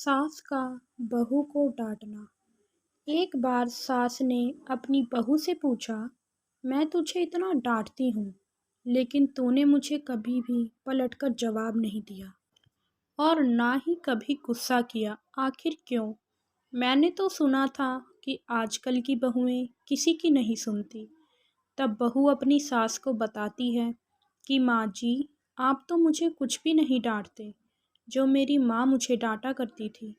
सास का बहू को डांटना। एक बार सास ने अपनी बहू से पूछा, मैं तुझे इतना डांटती हूँ, लेकिन तूने मुझे कभी भी पलटकर जवाब नहीं दिया और ना ही कभी गुस्सा किया। आखिर क्यों? मैंने तो सुना था कि आजकल की बहुएं किसी की नहीं सुनती। तब बहू अपनी सास को बताती है कि माँ जी, आप तो मुझे कुछ भी नहीं डांटते, जो मेरी माँ मुझे डांटा करती थी।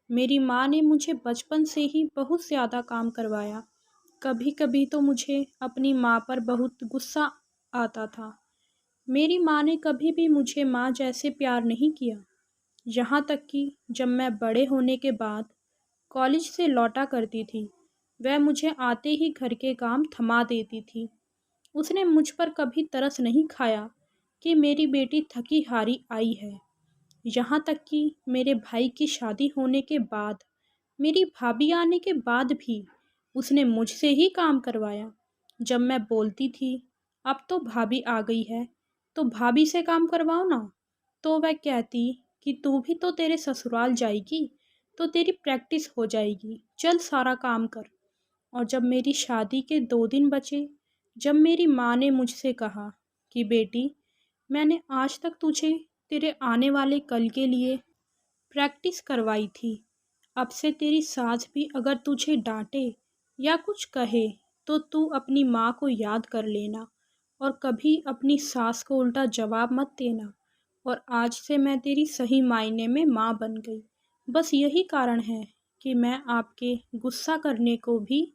मेरी माँ ने मुझे बचपन से ही बहुत ज़्यादा काम करवाया। कभी कभी तो मुझे अपनी माँ पर बहुत गुस्सा आता था। मेरी माँ ने कभी भी मुझे माँ जैसे प्यार नहीं किया। यहाँ तक कि जब मैं बड़े होने के बाद कॉलेज से लौटा करती थी, वह मुझे आते ही घर के काम थमा देती थी। उसने मुझ पर कभी तरस नहीं खाया कि मेरी बेटी थकी हारी आई है। यहाँ तक कि मेरे भाई की शादी होने के बाद, मेरी भाभी आने के बाद भी उसने मुझसे ही काम करवाया। जब मैं बोलती थी, अब तो भाभी आ गई है, तो भाभी से काम करवाओ ना, तो वह कहती कि तू भी तो तेरे ससुराल जाएगी, तो तेरी प्रैक्टिस हो जाएगी, चल सारा काम कर। और जब मेरी शादी के 2 दिन बचे, जब मेरी माँ ने मुझसे कहा कि बेटी, मैंने आज तक तुझे तेरे आने वाले कल के लिए प्रैक्टिस करवाई थी। अब से तेरी सास भी अगर तुझे डांटे या कुछ कहे, तो तू अपनी माँ को याद कर लेना और कभी अपनी सास को उल्टा जवाब मत देना। और आज से मैं तेरी सही मायने में माँ बन गई। बस यही कारण है कि मैं आपके गुस्सा करने को भी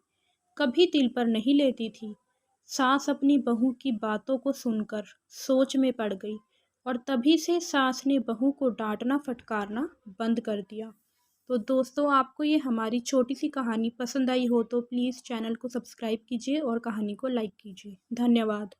कभी दिल पर नहीं लेती थी। सास अपनी बहू की बातों को सुनकर सोच में पड़ गई और तभी से सास ने बहू को डांटना फटकारना बंद कर दिया। तो दोस्तों, आपको ये हमारी छोटी सी कहानी पसंद आई हो तो प्लीज़ चैनल को सब्सक्राइब कीजिए और कहानी को लाइक कीजिए। धन्यवाद।